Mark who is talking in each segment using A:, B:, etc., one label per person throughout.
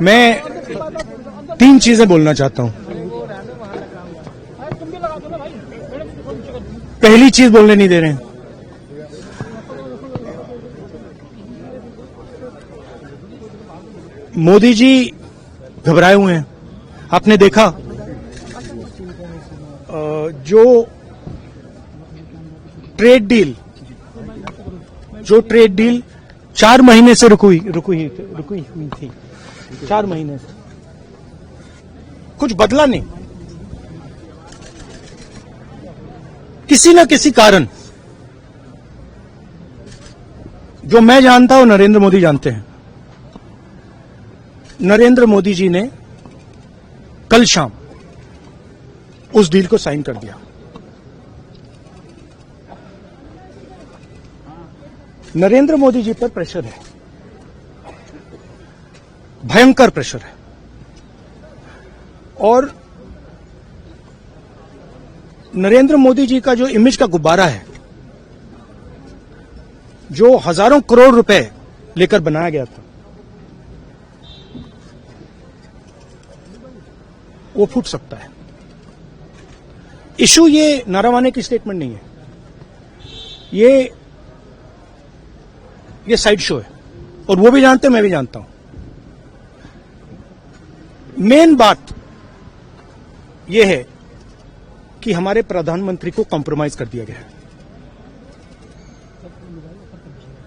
A: मैं तीन चीजें बोलना चाहता हूं। पहली चीज बोलने नहीं दे रहे हैं। मोदी जी घबराए हुए हैं। आपने देखा जो ट्रेड डील 4 महीने से रुकी हुई थी 4 महीने से कुछ बदला नहीं। किसी न किसी कारण, जो मैं जानता हूं नरेंद्र मोदी जानते हैं, नरेंद्र मोदी जी ने कल शाम उस डील को साइन कर दिया। नरेंद्र मोदी जी पर प्रेशर है, भयंकर प्रेशर है, और नरेंद्र मोदी जी का जो इमेज का गुब्बारा है, जो हजारों करोड़ रुपए लेकर बनाया गया था, वो फूट सकता है। इशू ये नारावाने की स्टेटमेंट नहीं है, ये साइड शो है, और वो भी जानते हैं, मैं भी जानता हूं। मेन बात यह है कि हमारे प्रधानमंत्री को कॉम्प्रोमाइज कर दिया गया है।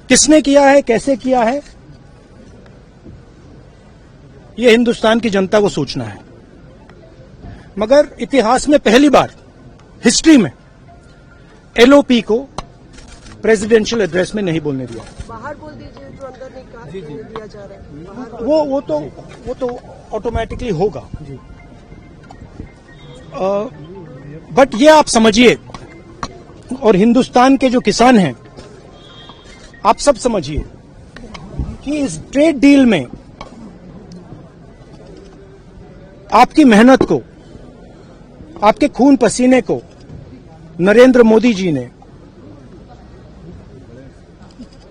A: किसने किया है, कैसे किया है, यह हिंदुस्तान की जनता को सोचना है। मगर इतिहास में पहली बार, हिस्ट्री में, एलओपी को प्रेसिडेंशियल एड्रेस में नहीं बोलने दिया।
B: बाहर बोल दीजिए, जो अंदर नहीं कहा दिया जा रहा है।
A: वो तो ऑटोमेटिकली होगा। बट ये आप समझिए, और हिंदुस्तान के जो किसान हैं, आप सब समझिए कि इस ट्रेड डील में आपकी मेहनत को, आपके खून पसीने को नरेंद्र मोदी जी ने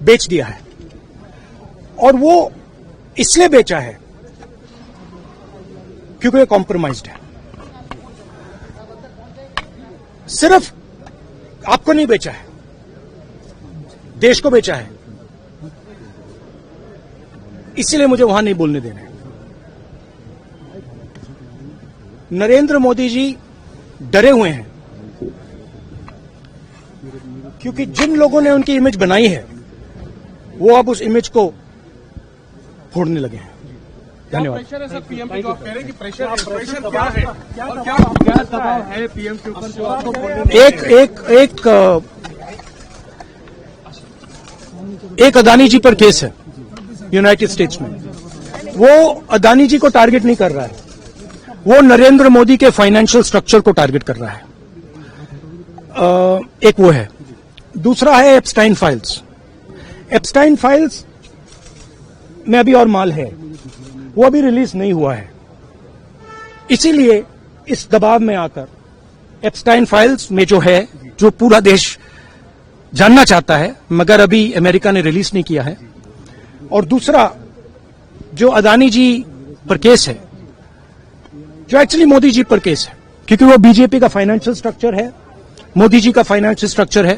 A: बेच दिया है। और वो इसलिए बेचा है क्योंकि ये कॉम्प्रोमाइज्ड है। सिर्फ आपको नहीं बेचा है, देश को बेचा है। इसीलिए मुझे वहां नहीं बोलने देना है। नरेंद्र मोदी जी डरे हुए हैं, क्योंकि जिन लोगों ने उनकी इमेज बनाई है, वो अब उस इमेज को फोड़ने लगे हैं। धन्यवाद।
C: प्रेशर है सर पीएम पे, जो आप कह रहे हैं कि प्रेशर क्या है और क्या दबाव है पीएम के ऊपर जो आपको
A: एक अदानी जी पर केस है यूनाइटेड स्टेट्स में। वो अदानी जी को टारगेट नहीं कर रहा है, वो नरेंद्र मोदी के फाइनेंशियल स्ट्रक्चर को टारगेट कर रहा है। एक वो है। दूसरा है एप्स्टाइन फाइल्स। एप्स्टाइन फाइल्स में अभी और माल है, वो अभी रिलीज नहीं हुआ है। इसीलिए इस दबाव में आकर एप्स्टाइन फाइल्स में जो है, जो पूरा देश जानना चाहता है, मगर अभी अमेरिका ने रिलीज नहीं किया है। और दूसरा जो अदानी जी पर केस है, जो एक्चुअली मोदी जी पर केस है, क्योंकि वो बीजेपी का फाइनेंशियल स्ट्रक्चर है, मोदी जी का फाइनेंशियल स्ट्रक्चर है।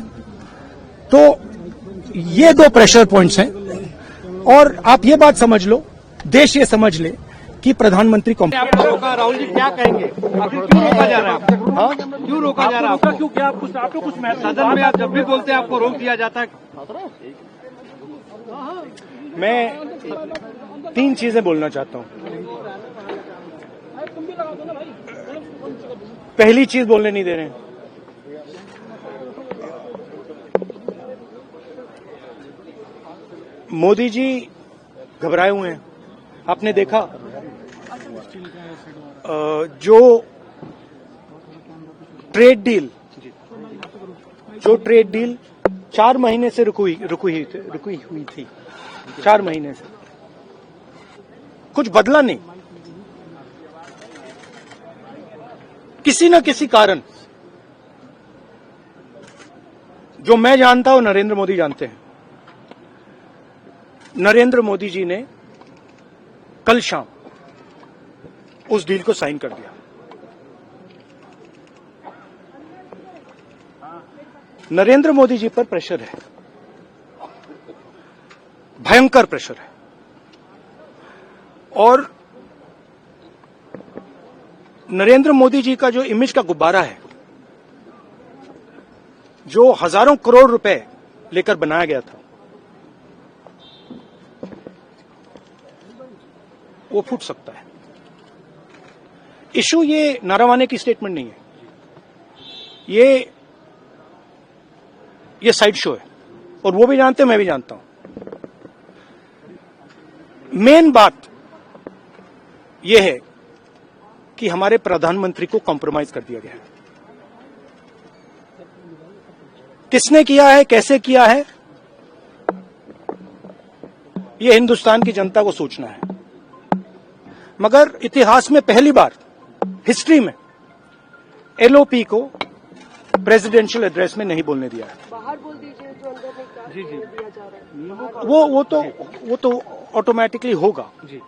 A: तो ये दो प्रेशर पॉइंट्स हैं। और आप ये बात समझ लो, देश ये समझ ले कि प्रधानमंत्री को
C: आपको रोका। राहुल जी क्या कहेंगे, आखिर क्यों रोका जा रहा है आपको? हाँ, क्यों रोका जा रहा है आपको? क्यों आपको कुछ सदन में आप जब भी बोलते हैं आपको रोक दिया जाता है?
A: मैं तीन चीजें बोलना चाहता हूं। पहली चीज बोलने नहीं दे रहे हैं। मोदी जी घबराए हुए हैं। आपने देखा जो ट्रेड डील 4 महीने से रुकी हुई थी 4 महीने से कुछ बदला नहीं। किसी न किसी कारण, जो मैं जानता हूं नरेंद्र मोदी जानते हैं, नरेंद्र मोदी जी ने कल शाम उस डील को साइन कर दिया। नरेंद्र मोदी जी पर प्रेशर है, भयंकर प्रेशर है, और नरेंद्र मोदी जी का जो इमेज का गुब्बारा है, जो हजारों करोड़ रुपए लेकर बनाया गया था, वो फूट सकता है। इशू ये नारावाने की स्टेटमेंट नहीं है, ये साइड शो है, और वो भी जानते हैं, मैं भी जानता हूं। मेन बात यह है कि हमारे प्रधानमंत्री को कॉम्प्रोमाइज कर दिया गया है। किसने किया है, कैसे किया है, यह हिंदुस्तान की जनता को सोचना है। मगर इतिहास में पहली बार हिस्ट्री में एलओपी को प्रेसिडेंशियल एड्रेस में नहीं बोलने दिया है।
B: बाहर बोल दीजिए, जो अंदर नहीं कहा दिया जा रहा है।
A: वो तो ऑटोमेटिकली होगा जी।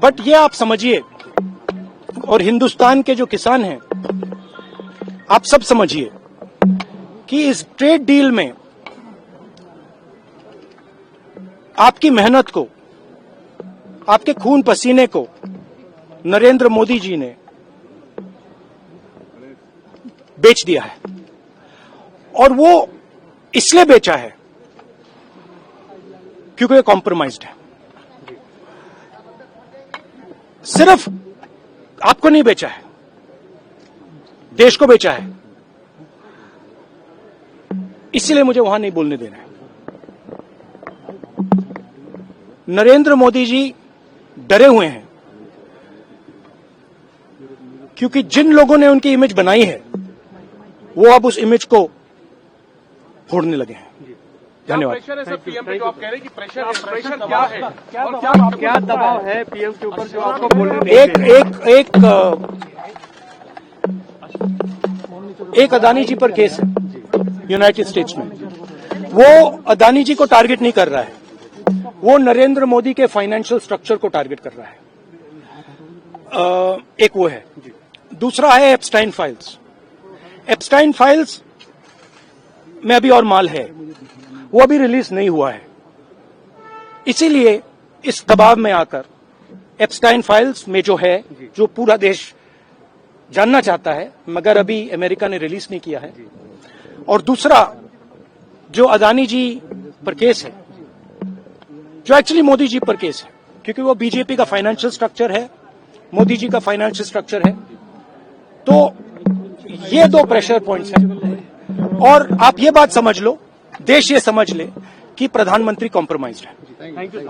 A: बट ये आप समझिए, और हिंदुस्तान के जो किसान हैं, आप सब समझिए कि इस ट्रेड डील में आपकी मेहनत को, आपके खून पसीने को नरेंद्र मोदी जी ने बेच दिया है, और वो इसलिए बेचा है क्योंकि ये कॉम्प्रोमाइज्ड है। सिर्फ आपको नहीं बेचा है, देश को बेचा है। इसलिए मुझे वहां नहीं बोलने देना है। नरेंद्र मोदी जी डरे हुए हैं, क्योंकि जिन लोगों ने उनकी इमेज बनाई है, वो अब उस इमेज को फोड़ने लगे हैं। धन्यवाद।
C: प्रेशर है सर पीएम पे, जो आप कह रहे हैं कि प्रेशर क्या है, और क्या दबाव है पीएम के ऊपर जो आपको बोलने?
A: एक अदानी जी पर केस है यूनाइटेड स्टेट्स में। वो अदानी जी को टारगेट नहीं कर रहा है, वो नरेंद्र मोदी के फाइनेंशियल स्ट्रक्चर को टारगेट कर रहा है। एक वो है। दूसरा है एप्स्टाइन फाइल्स। एप्स्टाइन फाइल्स में अभी और माल है, वो अभी रिलीज नहीं हुआ है। इसीलिए इस दबाव में आकर एप्स्टाइन फाइल्स में जो है, जो पूरा देश जानना चाहता है, मगर अभी अमेरिका ने रिलीज नहीं किया है। और दूसरा जो अदानी जी पर केस है, जो एक्चुअली मोदी जी पर केस है, क्योंकि वो बीजेपी का फाइनेंशियल स्ट्रक्चर है, मोदी जी का फाइनेंशियल स्ट्रक्चर है। तो ये दो प्रेशर पॉइंट्स हैं। और आप ये बात समझ लो, देश ये समझ ले कि प्रधानमंत्री कॉम्प्रोमाइज्ड है।
C: Thank you.